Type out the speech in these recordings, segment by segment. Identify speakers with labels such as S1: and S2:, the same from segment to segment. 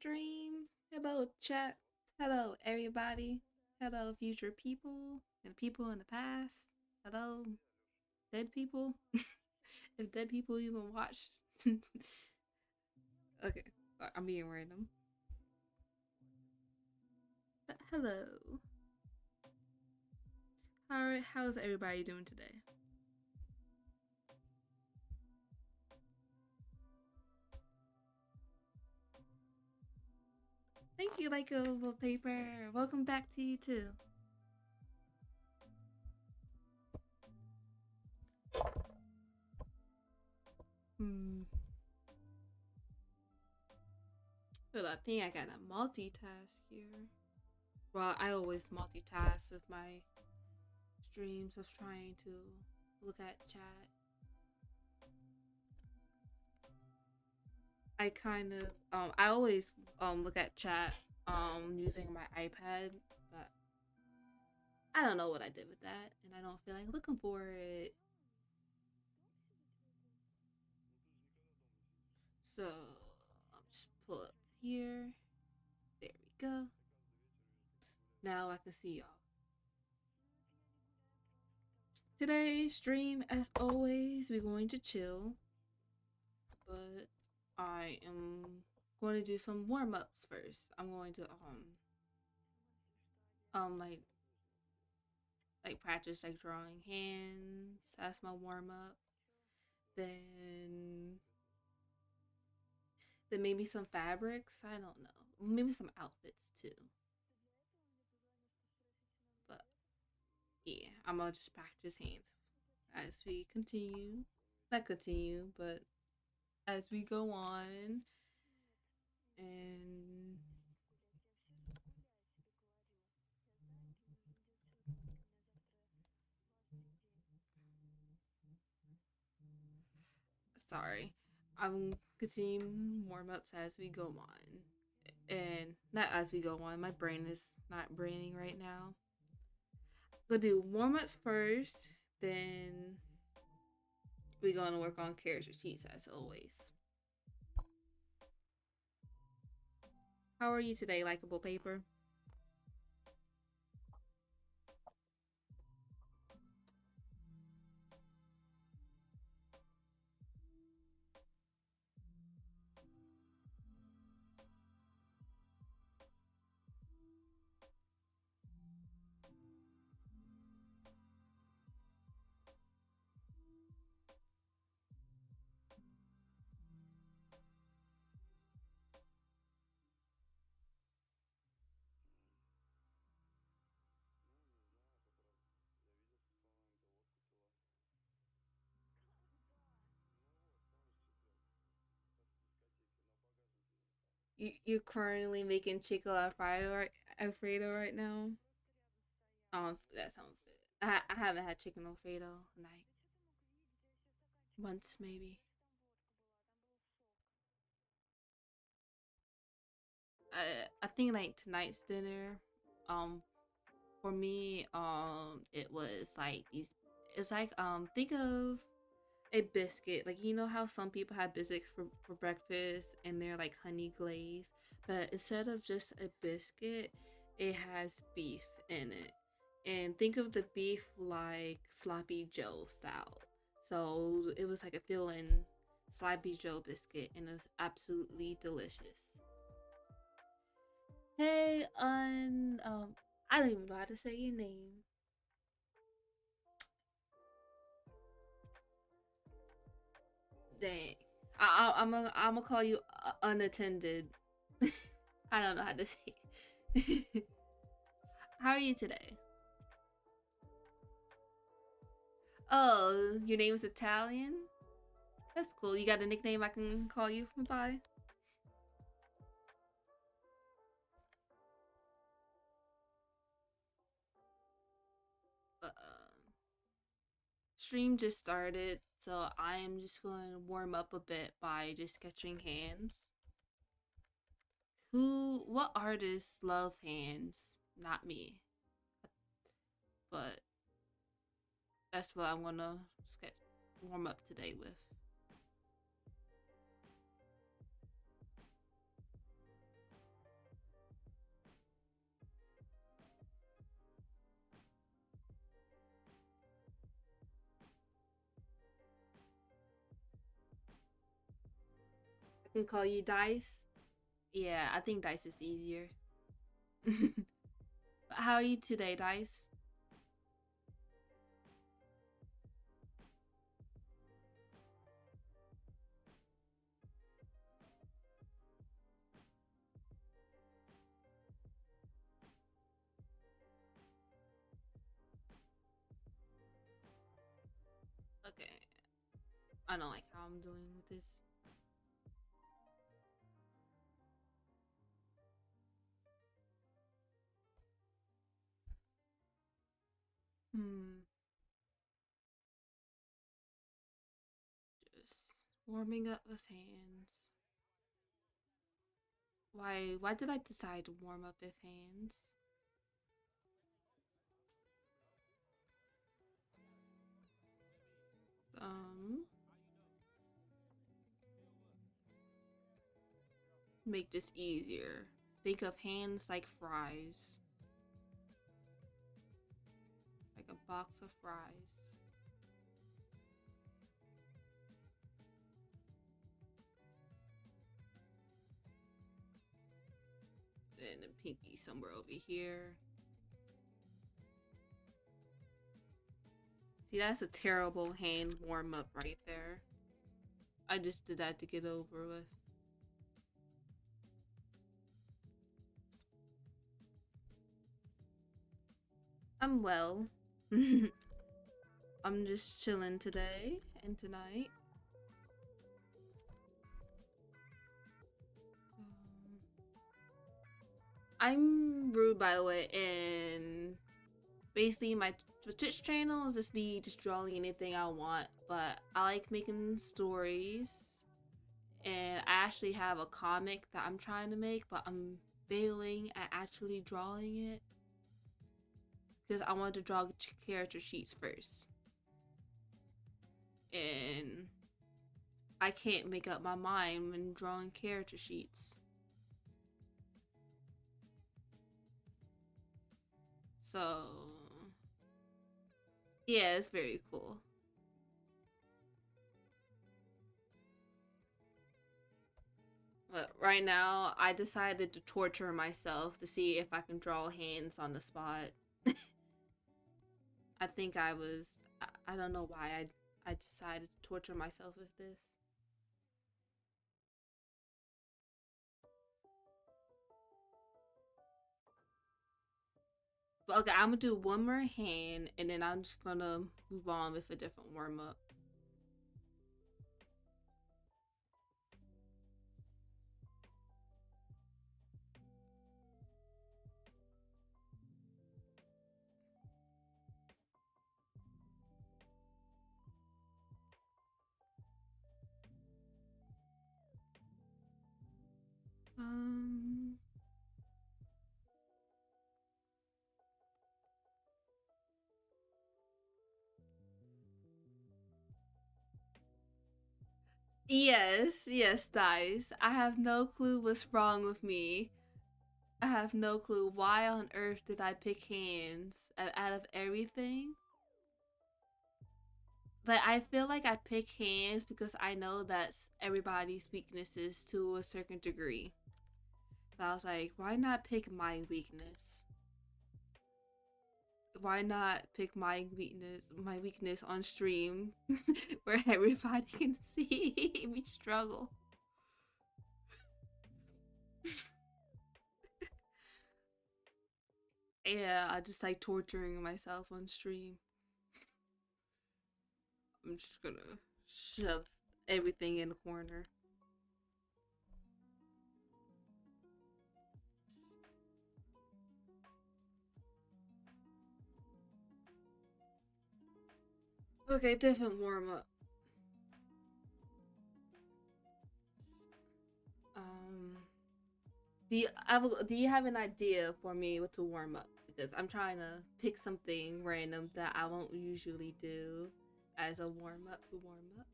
S1: stream. Hello, chat. Hello, everybody. Hello, future people and people in the past. Hello, dead people. If dead people even watch. Okay, I'm being random. But hello. How's everybody doing today? Thank you, like a paper. Welcome back to you too. Hmm. Well, I think I gotta multitask here. Well, I always multitask with my streams of trying to look at chat. I kind of I always look at chat using my iPad, but I don't know what I did with that, and I don't feel like looking for it. So I'll just pull up here. There we go. Now I can see y'all. Today's stream, as always, we're going to chill, but I am going to do some warm ups first. I'm going to like practice like drawing hands. That's my warm up. Then maybe some fabrics. I don't know. Maybe some outfits too. But yeah, I'm gonna just practice hands as we continue. Not continue, but as we go on. And sorry, I'm continuing warm ups as we go on. And not as we go on. My brain is not braining right now. Gonna do warm ups first, then we're gonna work on character sheets as always. How are you today, likable paper? You're currently making chicken Alfredo right now. Oh, that sounds good. I haven't had chicken Alfredo in like months maybe. I think like tonight's dinner, um, for me, it was like these. It's like think of a biscuit. Like you know how some people have biscuits for breakfast and they're like honey glazed, but instead of just a biscuit, it has beef in it. And think of the beef like sloppy Joe style. So it was like a filling sloppy Joe biscuit, and it's absolutely delicious. Hey, I don't even know how to say your name. Dang, I'm gonna call you unattended. I don't know how to say. How are you today? Oh, your name is Italian. That's cool. You got a nickname I can call you from by? Stream just started, so I am just going to warm up a bit by just sketching hands. What artists love hands? Not me, but that's what I'm gonna sketch warm up today with. can call you Dice. Yeah, I think Dice is easier. How are you today, Dice? Okay, I don't like how I'm doing with this. Hmm. Just warming up with hands. Why did I decide to warm up with hands? Um, make this easier. Think of hands like fries. Like a box of fries. And the pinky somewhere over here. See, that's a terrible hand warm up right there. I just did that to get over with. I'm well. I'm just chilling today and tonight. I'm rude, by the way, and basically my Twitch channel is just me just drawing anything I want, but I like making stories, and I actually have a comic that I'm trying to make, but I'm failing at actually drawing it because I wanted to draw character sheets first, and I can't make up my mind when drawing character sheets. So yeah, it's very cool. But right now, I decided to torture myself to see if I can draw hands on the spot. I think I was. I don't know why I decided to torture myself with this. But okay, I'm gonna do one more hand and then I'm just gonna move on with a different warm up. Um. Yes, yes, Dice. I have no clue what's wrong with me. I have no clue why on earth did I pick hands out of everything. Like I feel like I pick hands because I know that's everybody's weaknesses to a certain degree. So I was like, why not pick my weakness? Why not pick my weakness on stream where everybody can see me struggle? Yeah, I just like torturing myself on stream. I'm just gonna shove everything in the corner. Okay, different warm up. Um, do you have an idea for me what to warm up? Because I'm trying to pick something random that I won't usually do as a warm up to warm up.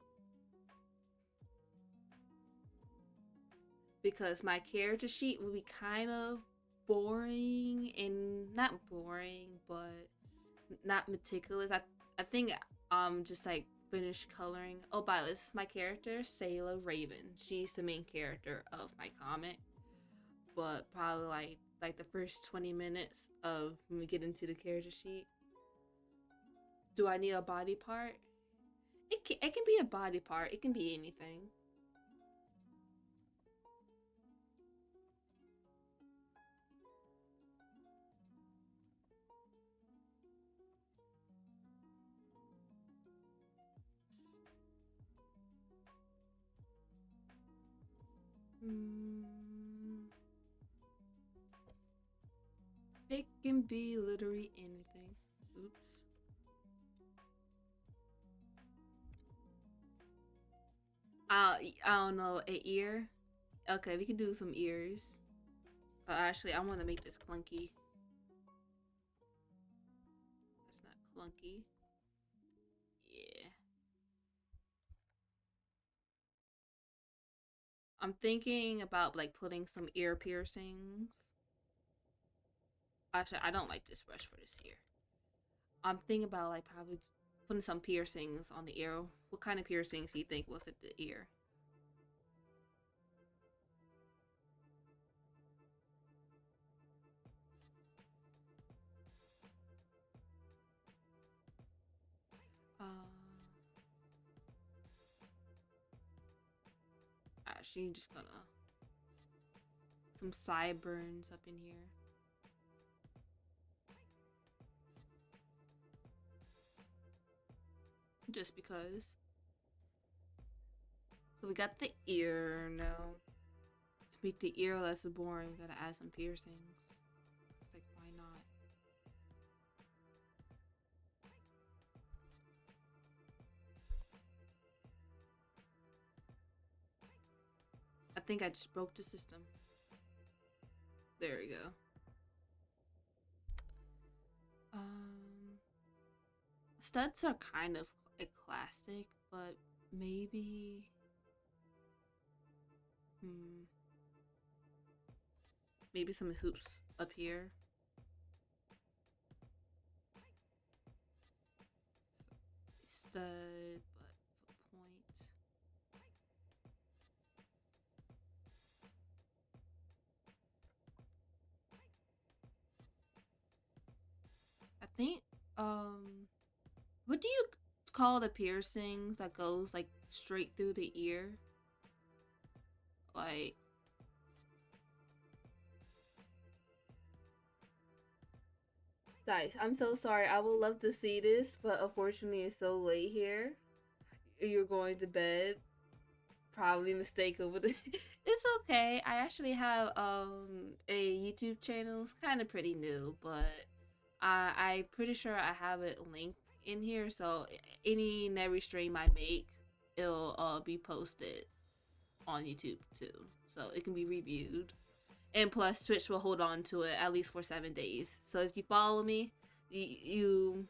S1: Because my character sheet will be kind of boring and not boring, but not meticulous. I think just like finish coloring. Oh, by the way, this is my character, Sayla Raven. She's the main character of my comic. But probably like the first 20 minutes of when we get into the character sheet. Do I need a body part? It can be a body part. It can be anything. Mm, it can be literally anything. Oops. I don't know, an ear. Okay, we can do some ears. Actually, I want to make this clunky. That's not clunky. Yeah. I'm thinking about like putting some ear piercings. Actually, I don't like this brush for this ear. I'm thinking about like probably putting some piercings on the ear. What kind of piercings do you think will fit the ear? Uh, Actually, just gonna some sideburns up in here. Just because. So we got the ear now. To make the ear less boring, we gotta add some piercings. It's like, why not? I think I just broke the system. There we go. Um, Studs are kind of a classic, but maybe. Hmm. Maybe some hoops up here. Stud, but point. I think. What do you call the piercings that goes like straight through the ear? Like, guys, I'm so sorry. I would love to see this, but unfortunately, it's so late here. You're going to bed. Probably mistake over the. It's okay. I actually have a YouTube channel. It's kind of pretty new, but I'm pretty sure I have it linked in here. So any and every stream I make, it'll be posted on YouTube too, so it can be reviewed. And plus, Twitch will hold on to it at least for 7 days. So if you follow me, you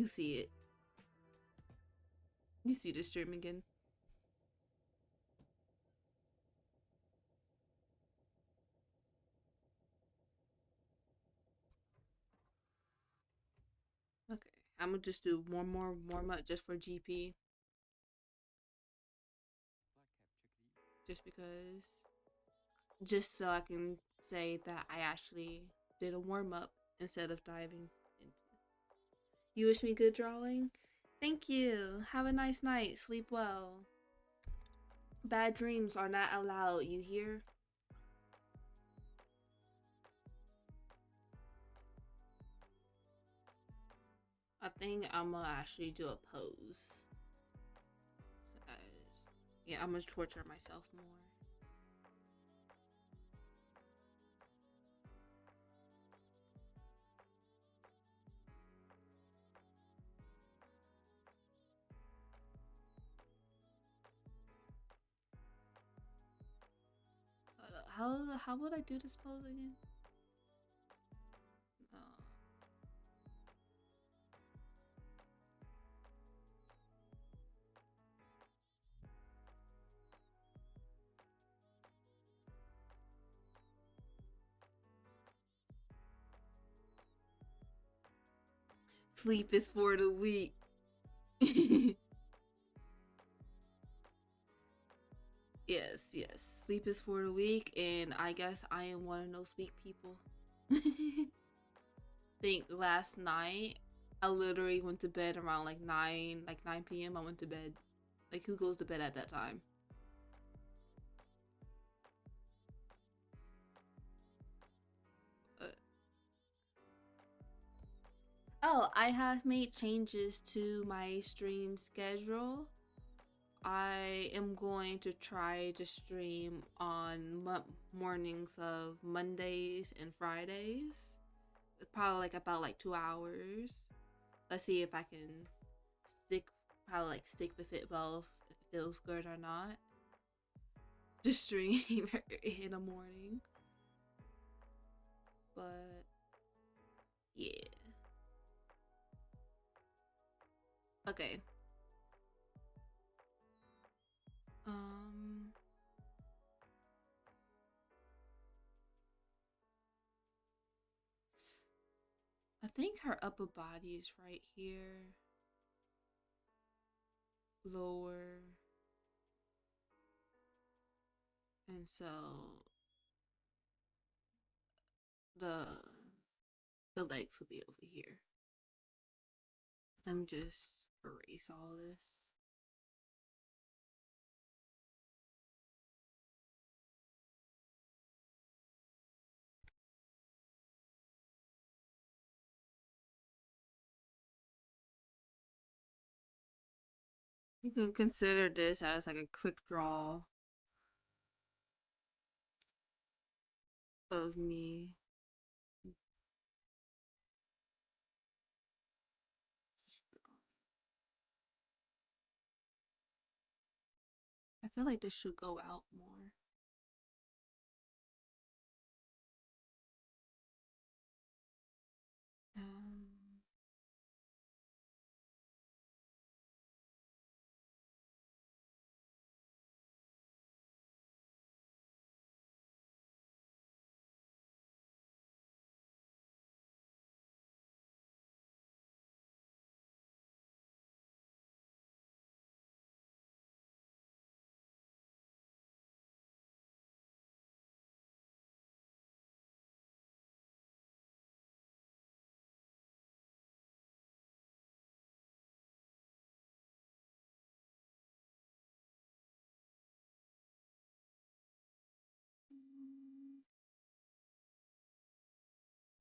S1: see it. You see the stream again. Okay, I'm gonna just do one more warm up just for GP, just because, just so I can say that I actually did a warm up instead of diving into. You wish me good drawing. Thank you. Have a nice night. Sleep well. Bad dreams are not allowed. You hear? I think I'm gonna actually do a pose. So, yeah, I'm gonna torture myself more. How would I do this pose again? Uh, Sleep is for the weak. sleep is for the weak, and I guess I am one of those weak people. Think last night I literally went to bed around like 9 p.m. I went to bed. Like, who goes to bed at that time? Uh, oh, I have made changes to my stream schedule. I am going to try to stream on mornings of Mondays and Fridays. Probably like about like 2 hours. Let's see if I can stick, probably like stick with it well, if it feels good or not. Just stream in the morning. But yeah. Okay. Um I think her upper body is right here. Lower. And so the the legs will be over here. Let me just erase all this. You can consider this as like a quick draw of me. I feel like this should go out more. Um,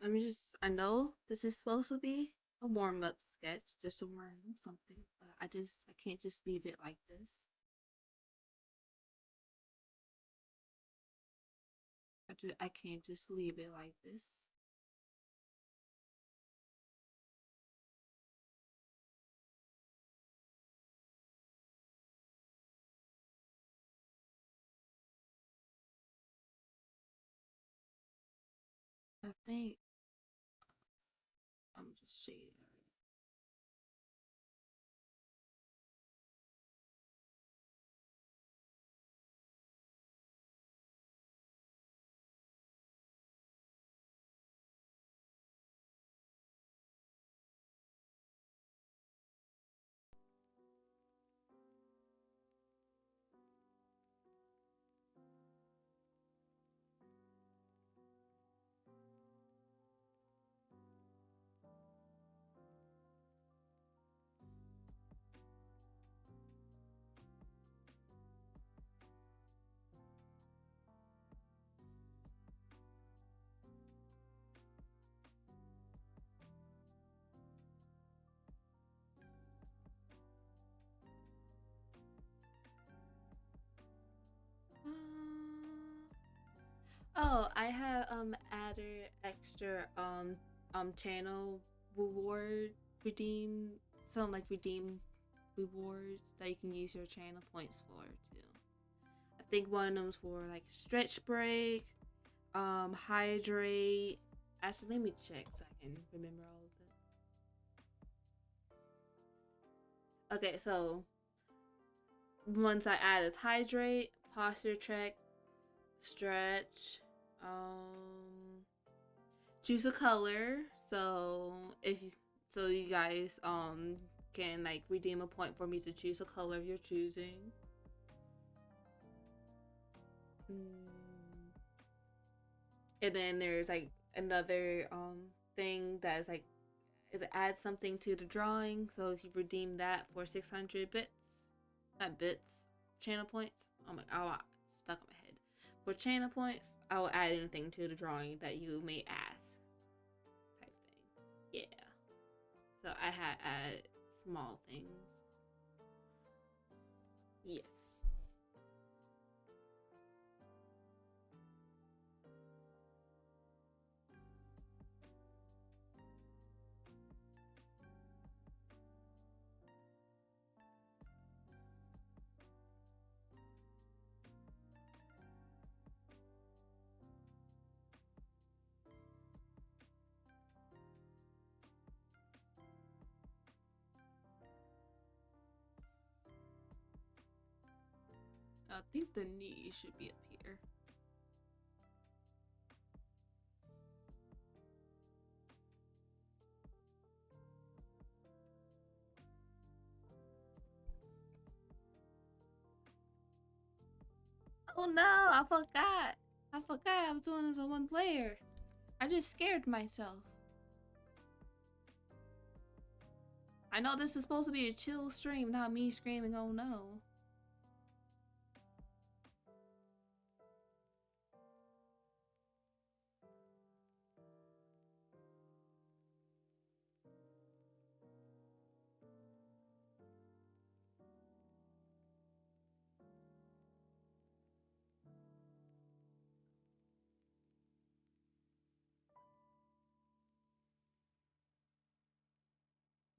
S1: Let me just, I know this is supposed to be a warm up sketch, just to learn something, but I can't just leave it like this. I can't just leave it like this. I think I'm just shading. Oh, I have added extra channel reward redeem, some like redeem rewards that you can use your channel points for too. I think one of them's for like stretch break, hydrate. Actually, let me check so I can remember all of it. Okay, so ones I add is hydrate, posture check, stretch, choose a color. So you guys can like redeem a point for me to choose a color you're choosing. Mm. And then there's like another thing that's like is it add something to the drawing. So if you redeem that for 600 bits, not bits, channel points. Oh my, oh, stuck in my head. For channel points, I will add anything to the drawing that you may ask, type thing. Yeah. So I had add small things. Yes. I think the knee should be up here. Oh no, I forgot. I forgot I was doing this on one player. I just scared myself. I know this is supposed to be a chill stream, not me screaming, oh no.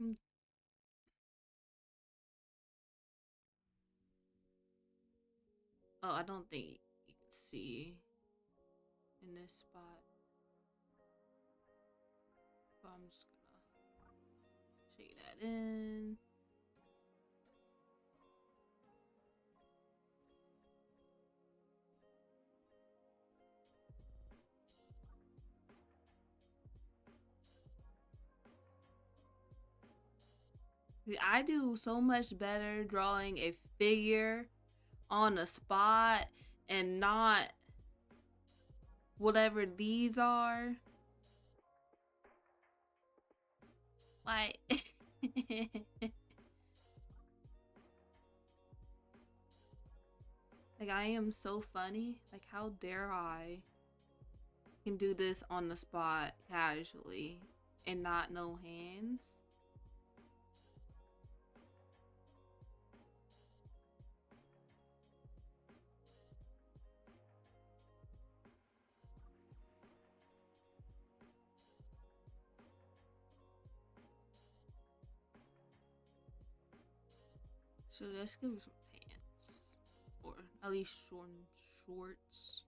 S1: Mm. Oh, I don't think you can see in this spot. But I'm just gonna shade that in. I do so much better drawing a figure on the spot and not whatever these are. Like, like I am so funny. Like, how dare I can do this on the spot casually and not no hands? So let's give her some pants, or at least shorts.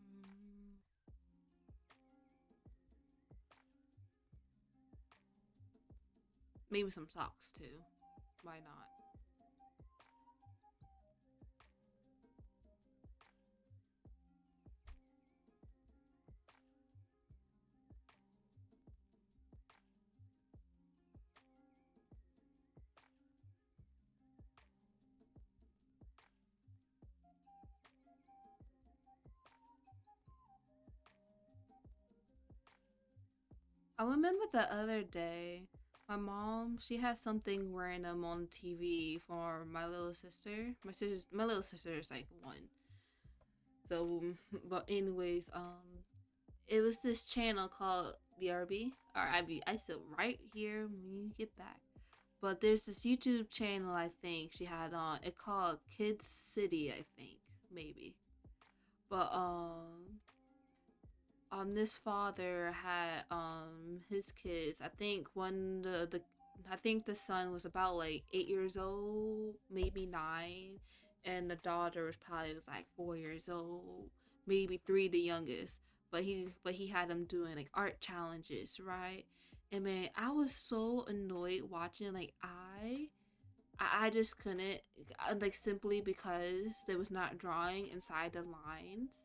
S1: Um, Maybe some socks too. Why not? I remember the other day, my mom she had something random on TV for my little sister. My little sister is like one. So, but anyways, it was this channel called BRB or IB. I said right here when you get back. But there's this YouTube channel I think she had on. It called Kids City, I think maybe. But this father had his kids. I think when the I think the son was about like 8 years old, maybe 9, and the daughter was probably was like 4 years old, maybe three the youngest. But he had them doing like art challenges, right? And man, I was so annoyed watching. Like I just couldn't, like, simply because there was not drawing inside the lines.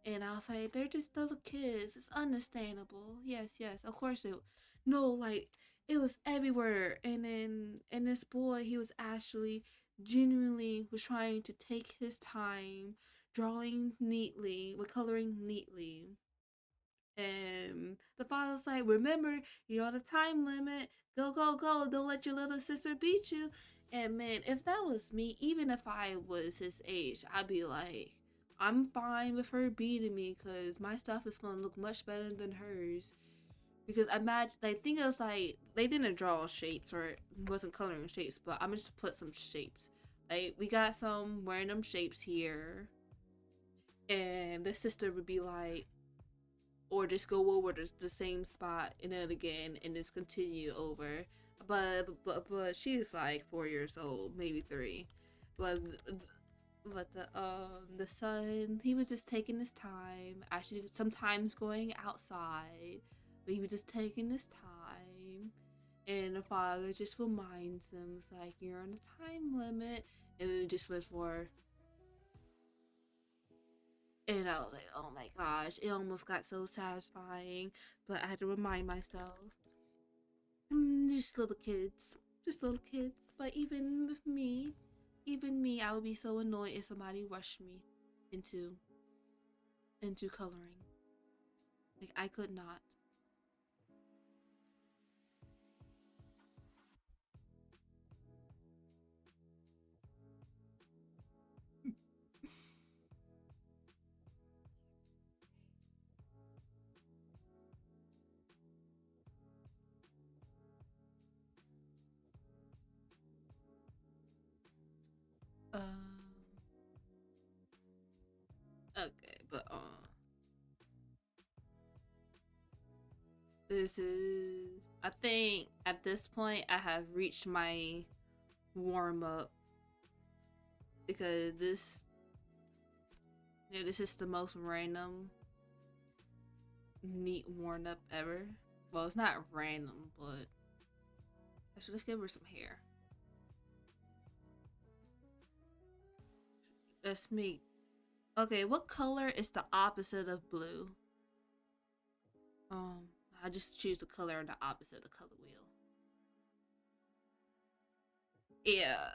S1: And I was like, they're just little kids. It's understandable. Yes, yes. Of course it. No, like it was everywhere. And this boy, he was actually genuinely was trying to take his time, drawing neatly, with coloring neatly. And the father's like, remember, you're on a time limit. Go, go, go. Don't let your little sister beat you. And man, if that was me, even if I was his age, I'd be like, I'm fine with her beating me because my stuff is going to look much better than hers. Because imagine, I think it was like, they didn't draw shapes or wasn't coloring shapes, but I'm just put some shapes. Like, we got some random shapes here. And the sister would be like, or just go over the same spot and then again and just continue over. But she's like 4 years old, maybe three. But the son, he was just taking his time. Actually, sometimes going outside, but he was just taking his time. And the father just reminds him, it's like, you're on a time limit. And then it just went for, and I was like, oh my gosh, it almost got so satisfying. But I had to remind myself, just little kids, just little kids. But even with me, even me, I would be so annoyed if somebody rushed me into coloring. Like I could not. Um. Okay, but this is. I think at this point I have reached my warm up because this is the most random neat worn up ever. Well, it's not random, but actually, let's give her some hair. Let's make. Okay, what color is the opposite of blue? Um, I just choose the color on the opposite of the color wheel. Yeah,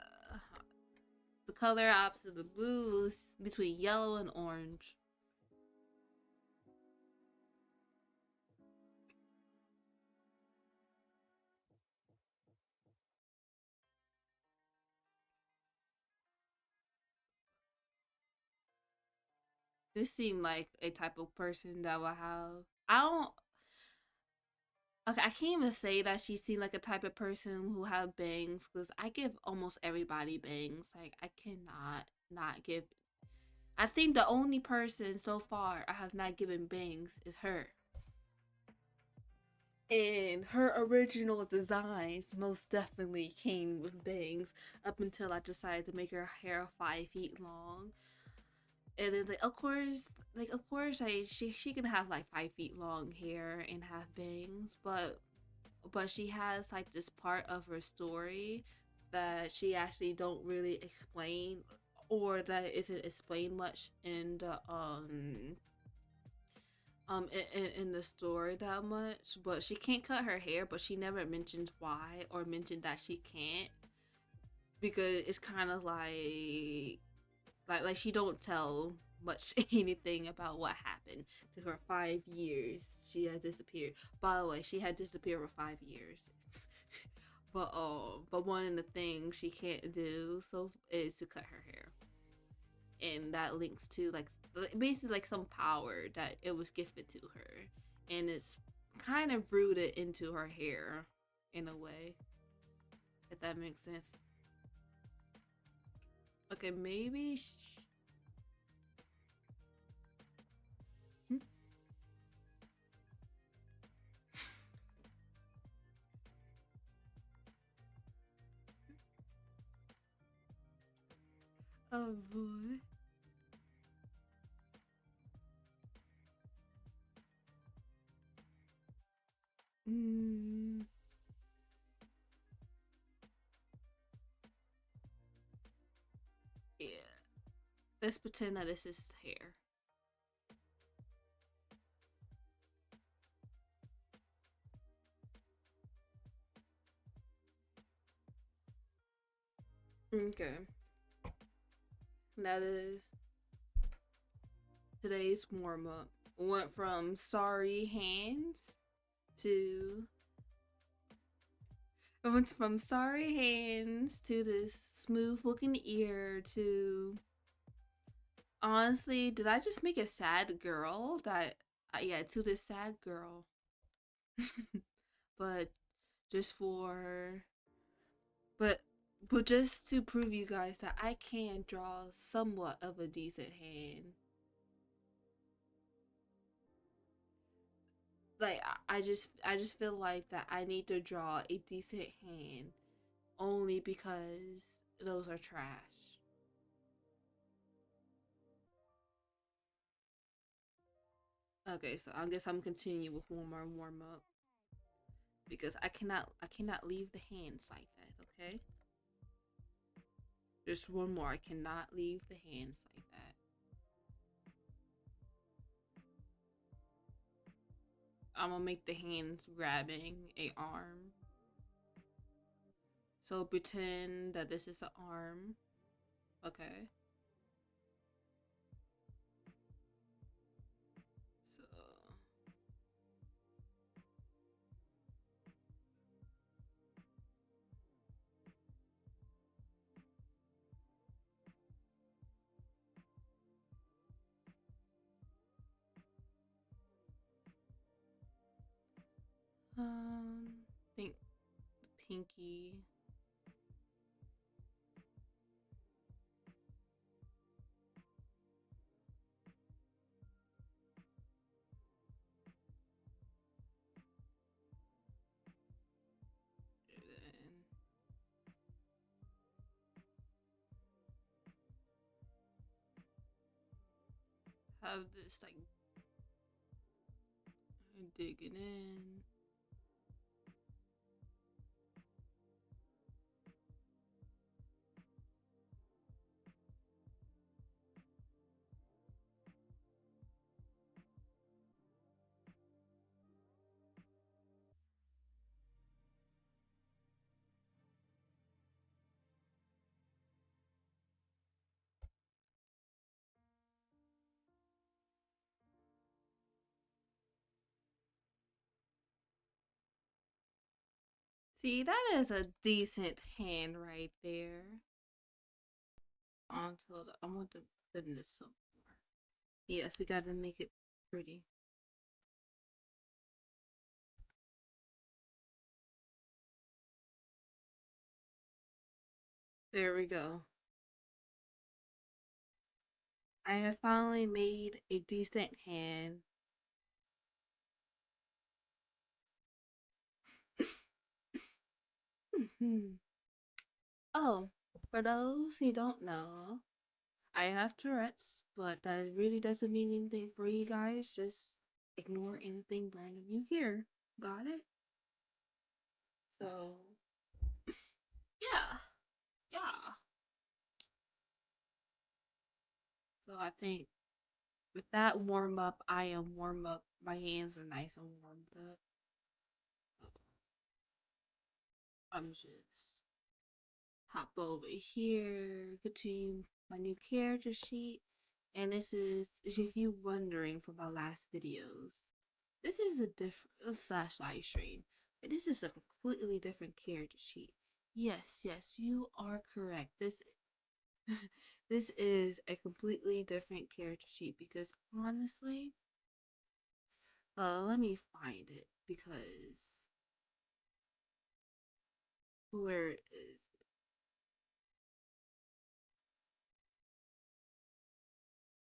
S1: the color opposite of blue is between yellow and orange. This seemed like a type of person that would have. I don't. Okay, I can't even say that she seemed like a type of person who have bangs because I give almost everybody bangs. Like I cannot not give. I think the only person so far I have not given bangs is her. And her original designs most definitely came with bangs up until I decided to make her hair 5 feet long. And then like of course she can have like 5 feet long hair and have bangs, but she has like this part of her story that she actually don't really explain or that isn't explained much in the in the story that much. But she can't cut her hair, but she never mentions why or mentioned that she can't, because it's kind of like she don't tell much anything about what happened to her 5 years she has disappeared. By the way, she had disappeared for 5 years. But one of the things she can't do so is to cut her hair, and that links to like basically like some power that it was gifted to her, and it's kind of rooted into her hair in a way, if that makes sense. Okay, maybe. Hmm? Oh boy. Mm, yeah. Let's pretend that this is hair. Okay. That is today's warm up. Went from sorry hands to I went from sorry hands to this smooth looking ear to honestly, did I just make a sad girl? That yeah, to this sad girl. but just for but but just to prove you guys that I can draw somewhat of a decent hand. Like I just feel like that I need to draw a decent hand only because those are trash. Okay, so I guess I'm continuing with one more warm up because I cannot leave the hands like that. Okay, just one more. I cannot leave the hands like that. I'm gonna make the hands grabbing a arm. So pretend that this is an arm. Okay. So think the pinky. And have this like digging in. See, that is a decent hand right there. Until I want to put in this some more. Yes, we got to make it pretty. There we go. I have finally made a decent hand. Oh, for those who don't know, I have Tourette's, but that really doesn't mean anything for you guys. Just ignore anything random you hear. Got it? So, yeah, yeah. So I think with that warm up, I am warm up. My hands are nice and warmed up. I'm just hop over here, continue my new character sheet. And this is, if you wondering from my last videos, this is a different slash live stream. This is a completely different character sheet. Yes, yes, you are correct. This this is a completely different character sheet because honestly, let me find it because where is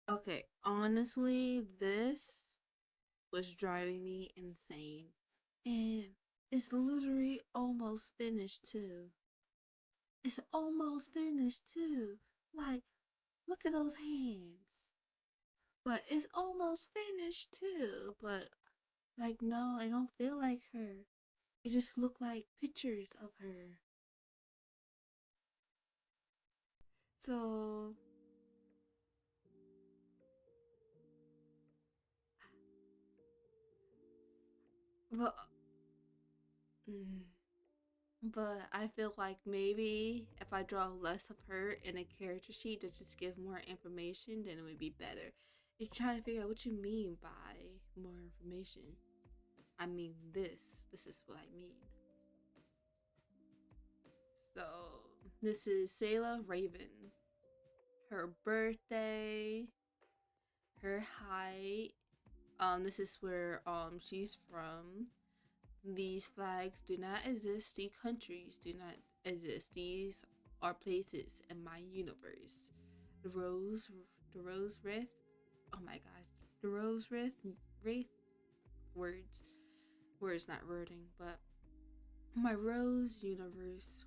S1: okay, honestly, this was driving me insane. And it's literally almost finished too. It's almost finished too. Like, look at those hands. But it's almost finished too. But, like, no, I don't feel like her. It just look like pictures of her. So, well, mm, But I feel like maybe if I draw less of her in a character sheet to just give more information, then it would be better. You're trying to figure out what you mean by more information. I mean this. This is what I mean. So this is Sayla Raven. Her birthday, her height. This is where she's from. These flags do not exist. These countries do not exist. These are places in my universe. The rose, the rose wraith. Oh my gosh, the rose wraith. Words, words not wording, but my rose universe.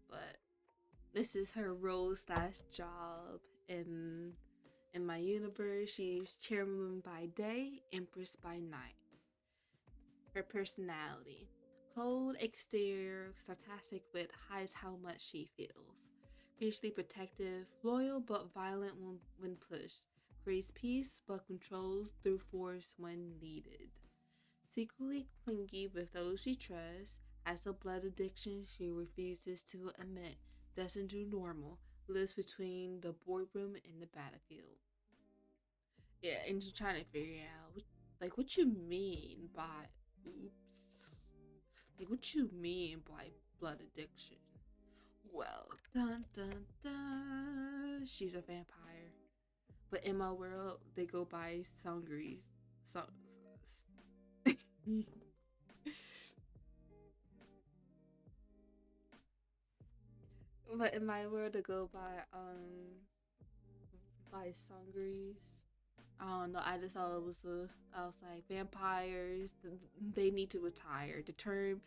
S1: But this is her role slash job in my universe. She's chairwoman by day, empress by night. Her personality: cold exterior, sarcastic wit hides how much she feels. Fiercely protective, loyal but violent when pushed. Craves peace but controls through force when needed. Secretly clingy with those she trusts, has a blood addiction she refuses to admit, doesn't do normal, lives between the boardroom and the battlefield. Yeah, and you're trying to figure out what you mean by oops. Like what you mean by blood addiction? Well, dun dun dun. She's a vampire, but in my world, they go by sangries. So, but in my world, they go by sangries. I don't know. I just thought it was a. I was like vampires. They need to retire. The term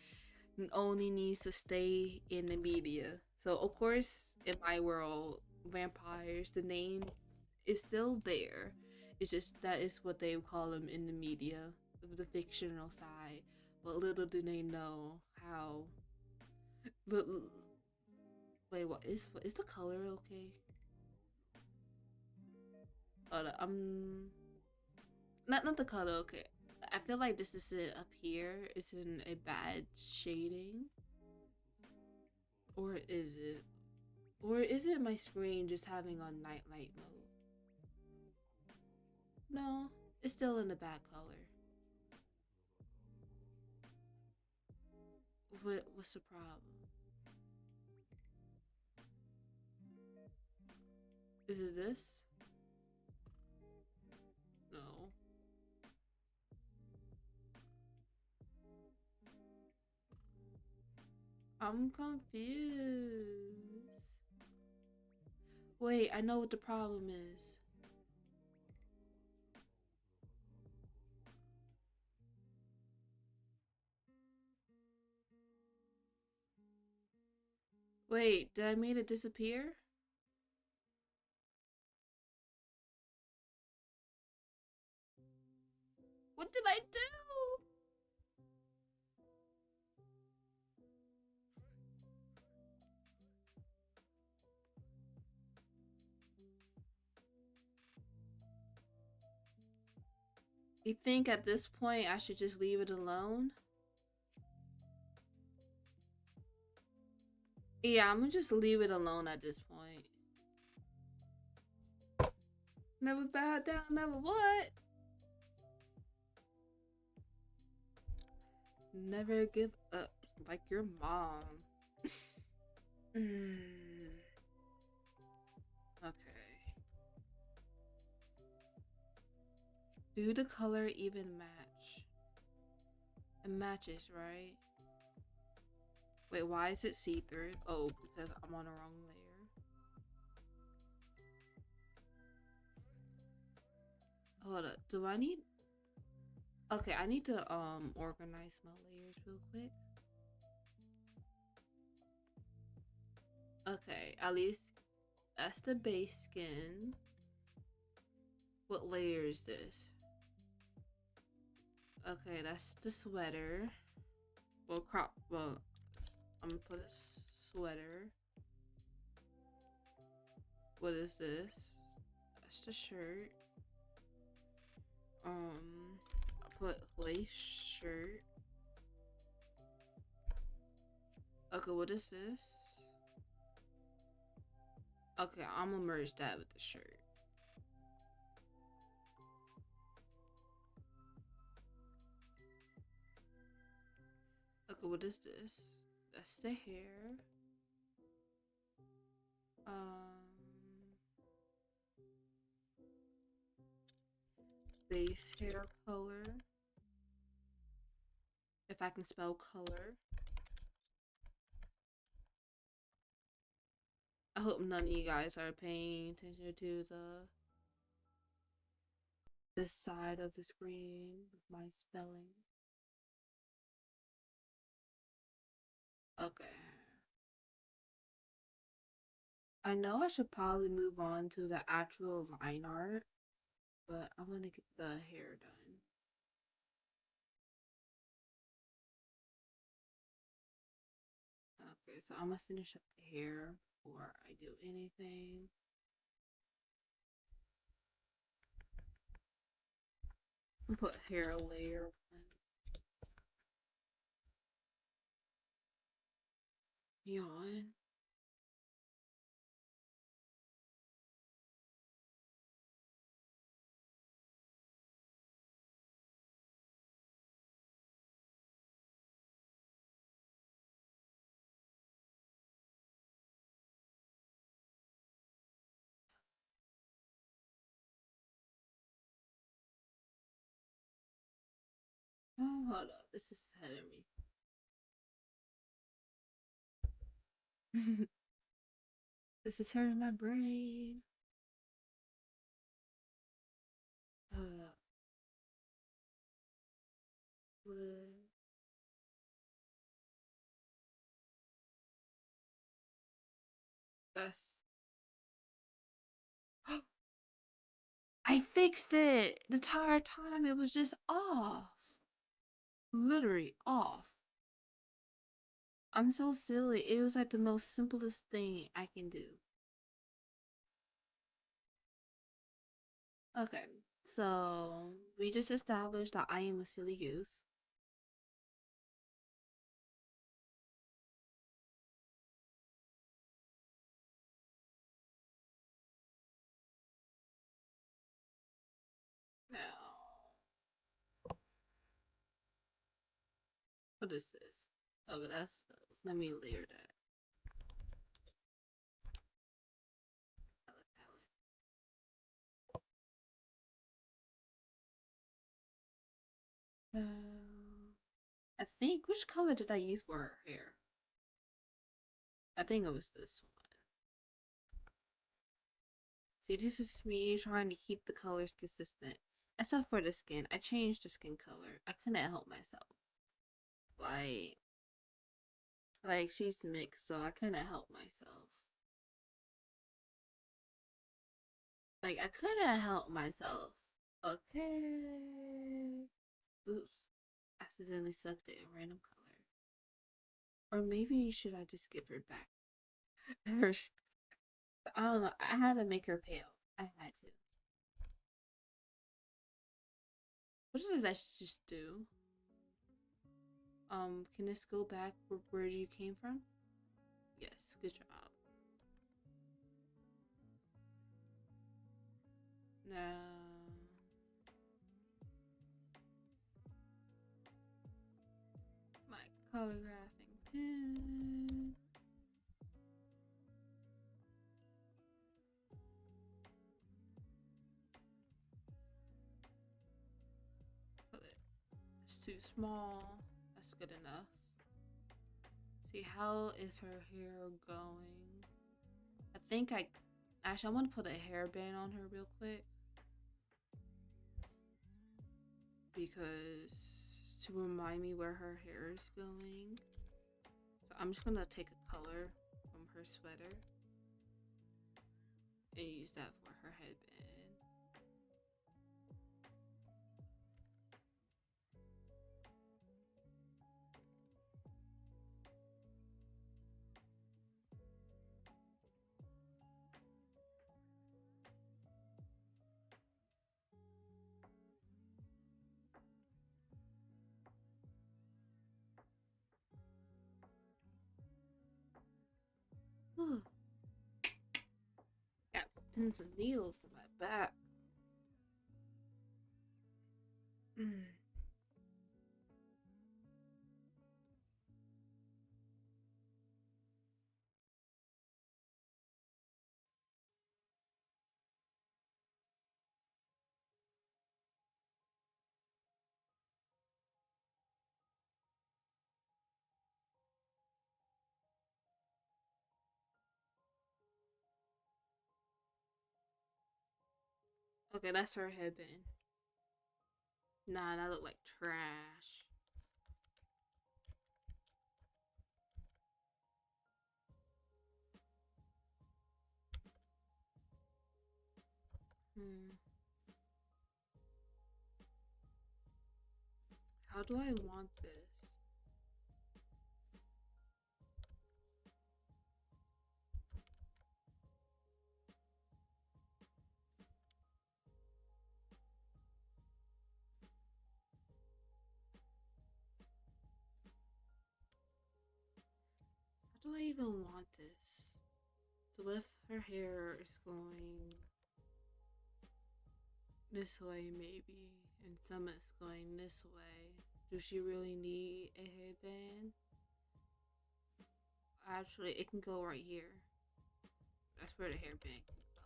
S1: only needs to stay in the media. So of course, in my world, vampires, the name is still there. It's just that is what they call them in the media, the fictional side. But little do they know how. But wait, what is the color okay? Not the color okay. I feel like this isn't up here. It's in a bad shading, or is it? Or is it my screen just having on nightlight mode? No, it's still in the bad color. What's the problem? Is it this? No. I'm confused. Wait, I know what the problem is. Wait, did I make it disappear? What did I do? You think at this point I should just leave it alone? Yeah, I'm gonna just leave it alone at this point. Never bow down, never what? Never give up like your mom. Okay. Do the color even match? It matches, right? Wait, why is it see-through? Oh, because I'm on the wrong layer. Hold up. Do I need... Okay, I need to organize my layers real quick. Okay, at least that's the base skin. What layer is this? Okay, that's the sweater. Well, I'm gonna put a sweater. What is this? That's the shirt. I put lace shirt. Okay, what is this? Okay, I'm gonna merge that with the shirt. Okay, what is this? That's the hair. Base hair color. If I can spell color. I hope none of you guys are paying attention to the this side of the screen with my spelling. Okay. I know I should probably move on to the actual line art, but I'm gonna get the hair done. Okay, so I'm gonna finish up the hair before I do anything. Put hair layer one. Yawn. Oh, hold up. This is ahead of me. This is hurting my brain. Uh, what? That's. I fixed it the entire time. It was just off. Literally off. I'm so silly. It was like the most simplest thing I can do. Okay, so we just established that I am a silly goose. Now, what is this? Oh, that's. Let me layer that. I think which color did I use for her hair? I think it was this one. See, this is me trying to keep the colors consistent. Except for the skin. I changed the skin color. I couldn't help myself. Like, like she's mixed, so I couldn't help myself. Like, I couldn't help myself. Okay. Oops. Accidentally selected a random color. Or maybe should I just give her back? Her, I don't know. I had to make her pale. I had to. What does that just do? Can this go back where you came from? Yes, good job. Now, my color graphing pen. It's too small. That's good enough. See, how is her hair going? I think I actually I want to put a hairband on her real quick because to remind me where her hair is going. So I'm just gonna take a color from her sweater and use that for her headband. Whew. Got pins and needles in my back. Mm. Okay, that's her headband. Nah, that look like trash. Hmm. How do I want this? How do I even want this? So if her hair is going this way, maybe, and some is going this way, does she really need a headband? Actually, it can go right here. That's where the hairband can go.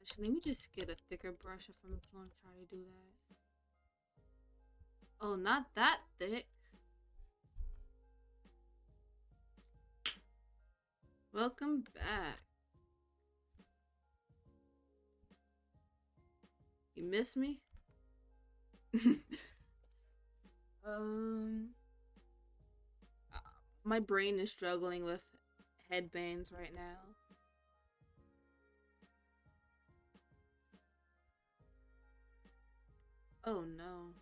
S1: Actually, let me just get a thicker brush if I'm going to try to do that. Oh, not that thick. Welcome back. You miss me? um, my brain is struggling with headbands right now. Oh no.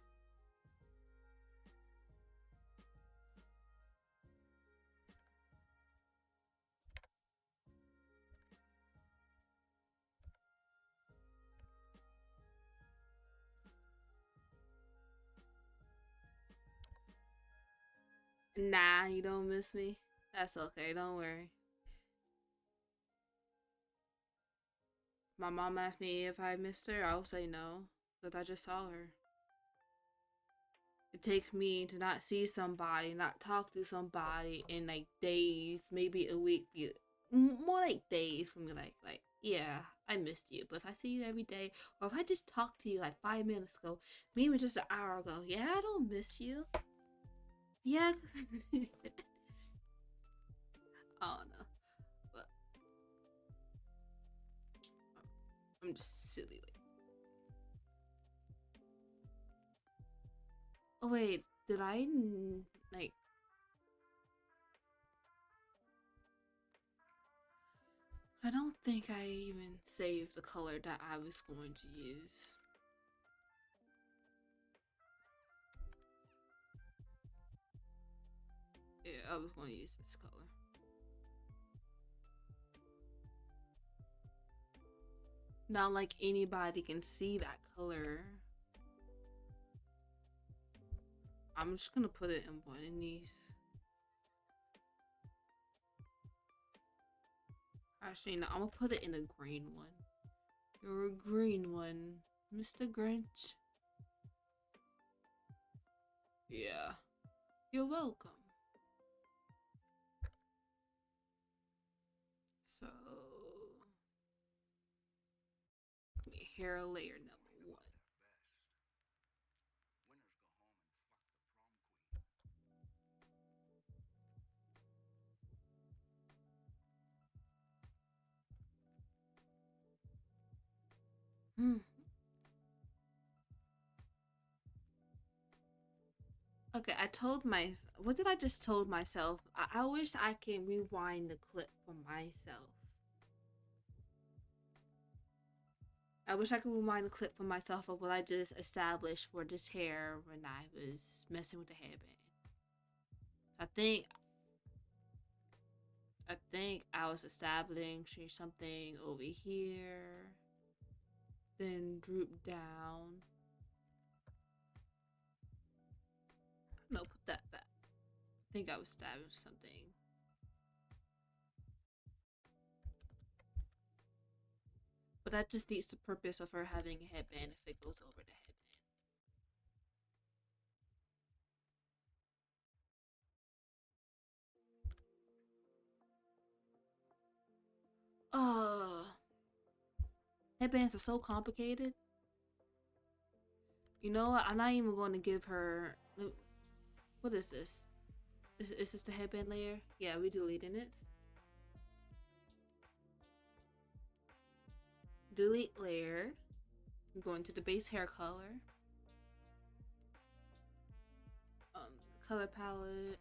S1: Nah, you don't miss me. That's okay, don't worry. My mom asked me if I missed her. I'll say no, because I just saw her. It takes me to not see somebody, not talk to somebody in like days, maybe a week, more like days for me. Like yeah, I missed you. But if I see you every day, or if I just talked to you like 5 minutes ago, maybe just an hour ago, yeah, I don't miss you. Yeah, I don't know, but I'm just silly. Like, oh wait, did I like? I don't think I even saved the color that I was going to use. Yeah, I was going to use this color. Not like anybody can see that color. I'm just gonna put it in one of these. Actually, no, I'm gonna put it in a green one. You're a green one, Mr. Grinch. Yeah, you're welcome. So, hair layer number one. Hmm. Okay, I told my. What did I just told myself? I wish I can rewind the clip for myself. I wish I could rewind the clip for myself of what I just established for this hair when I was messing with the headband. I think I was establishing something over here, then droop down. No, put that back. I think I was establishing something. But that defeats the purpose of her having a headband if it goes over the headband. Uh, headbands are so complicated. You know what? I'm not even going to give her. What is this? Is this the headband layer? Yeah, we deleting it. Delete layer. I'm going to the base hair color. Color palette.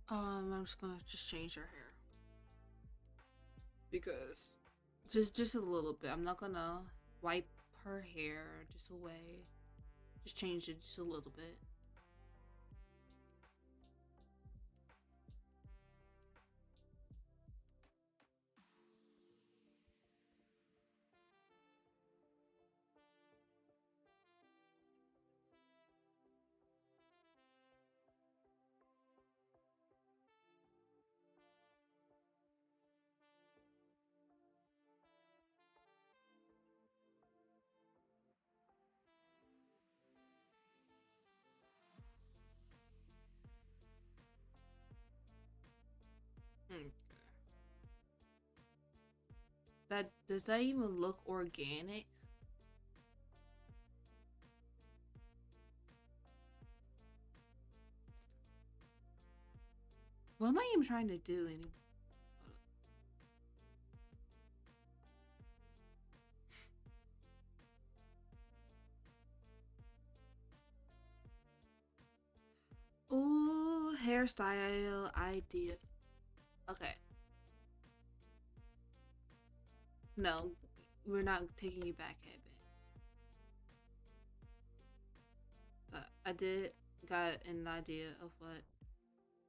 S1: I'm just gonna change her hair because just a little bit. I'm not gonna wipe her hair just away. Just change it just a little bit. Okay. That does that even look organic? What am I even trying to do anymore? Ooh, hairstyle idea. Okay. No, we're not taking you back, headband. But I did got an idea of what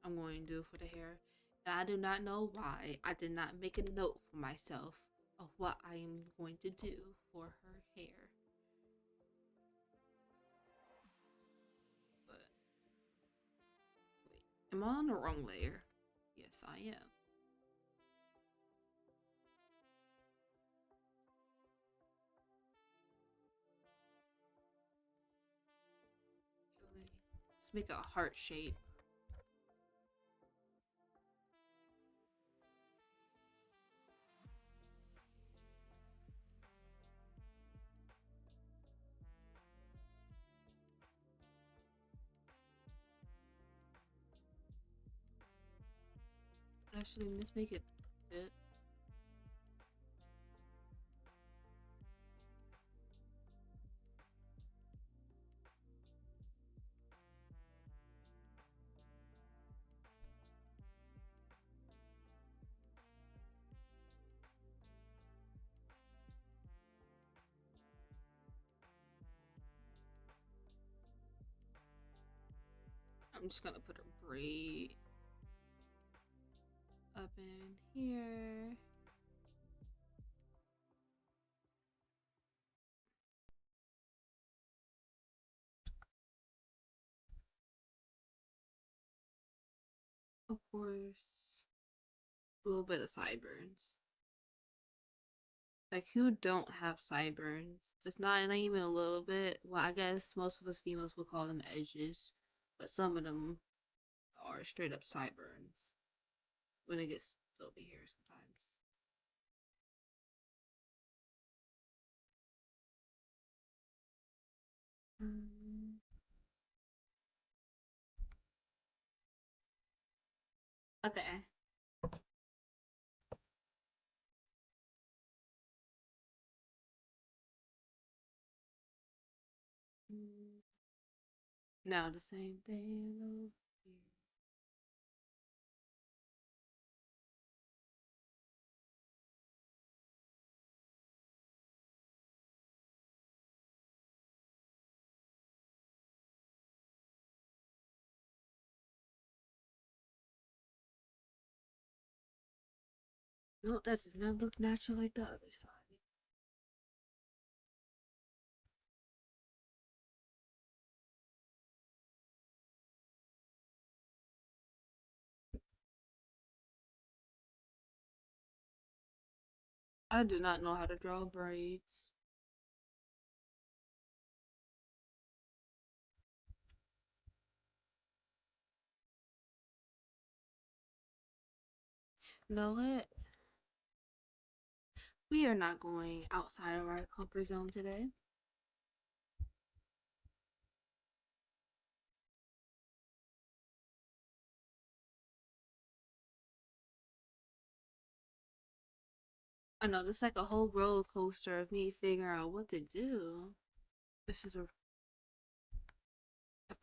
S1: I'm going to do for the hair. And I do not know why I did not make a note for myself of what I am going to do for her hair. But wait, am I on the wrong layer? Yes, I am. Actually, let's make a heart shape. Actually, let's make it. I'm just gonna put a braid up in here. Of course, a little bit of sideburns. Like who don't have sideburns? It's not even a little bit. Well, I guess most of us females would call them edges, but some of them are straight up sideburns when it gets over here sometimes. Mm. Okay. Now the same thing over here. No, that does not look natural like the other side. I do not know how to draw braids. Know what? We are not going outside of our comfort zone today. I know this is like a whole roller coaster of me figuring out what to do. This is a if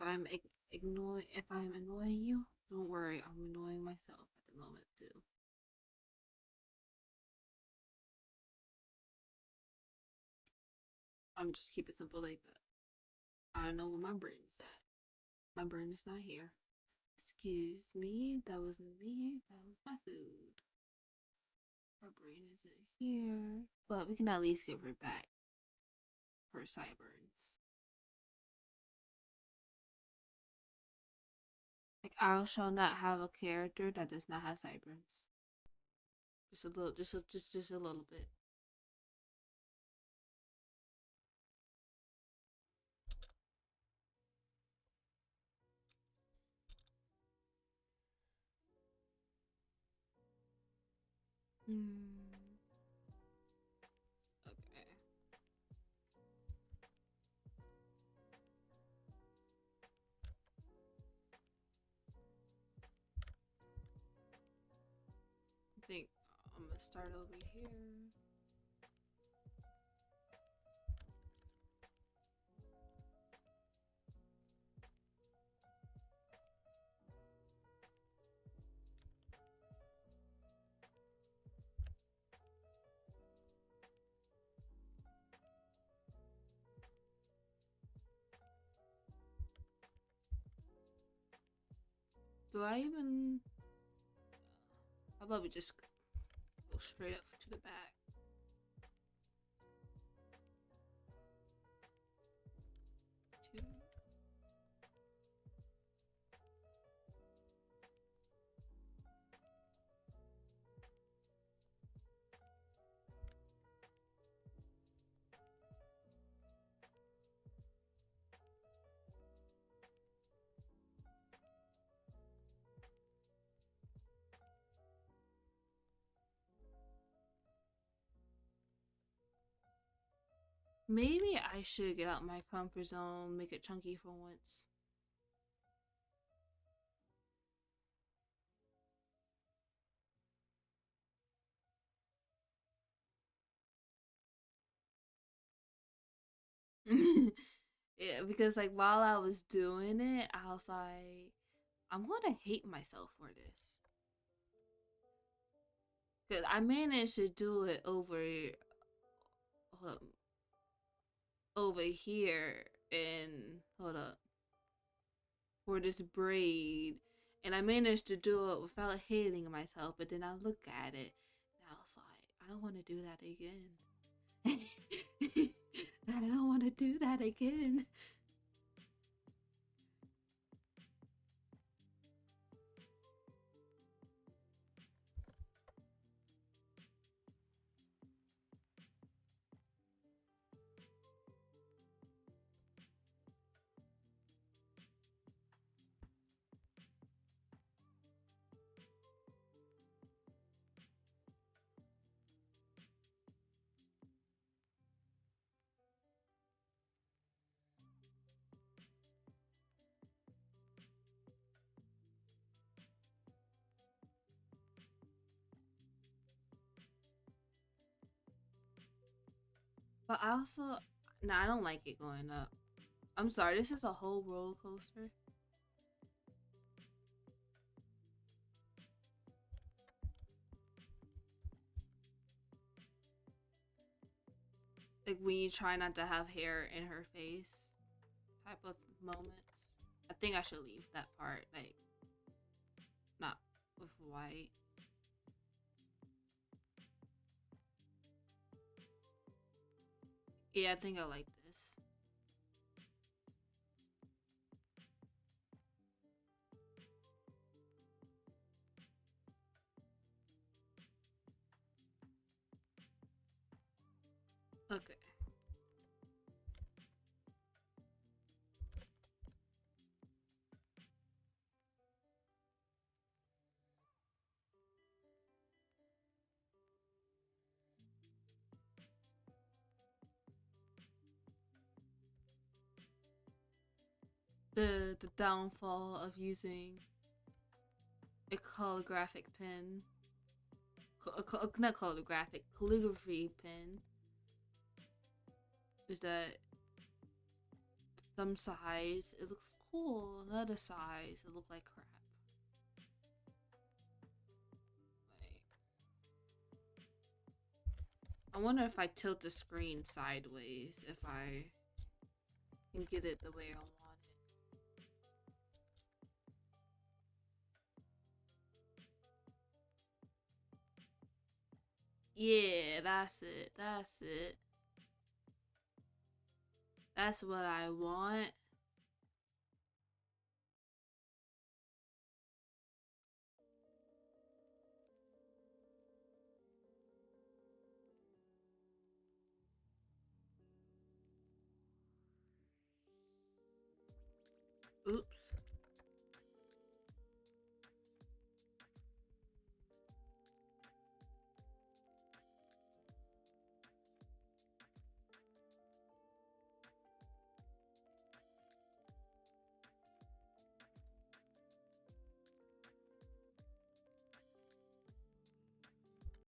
S1: if I'm annoying you, don't worry, I'm annoying myself at the moment too. I'm just keep it simple like that. I don't know where my brain is at. My brain is not here. Excuse me, that wasn't me. That was my food. My brain isn't here, but we can at least give her back her sideburns. Like I shall not have a character that does not have sideburns. Just a little, just a little bit. Hmm. Okay. I think I'm gonna start over here. Do I even? How about we just go straight up to the back? Two. Maybe I should get out my comfort zone, make it chunky for once. Yeah, because like while I was doing it, I was like, I'm gonna hate myself for this. Cause I managed to do it hold up, over here and hold up for this braid, and I managed to do it without hating myself. But then I look at it, and I was like, I don't want to do that again. I don't want to do that again. But I also, no, I don't like it going up. I'm sorry, this is a whole roller coaster. Like when you try not to have hair in her face type of moments. I think I should leave that part, like, not with white. Yeah, I think I like this. Okay. The downfall of using a calligraphic pen, not calligraphic, calligraphy pen, is that some size it looks cool, another size it look like crap. Like, I wonder if I tilt the screen sideways, if I can get it the way I want it. Yeah, that's it. That's it. That's what I want. Oops.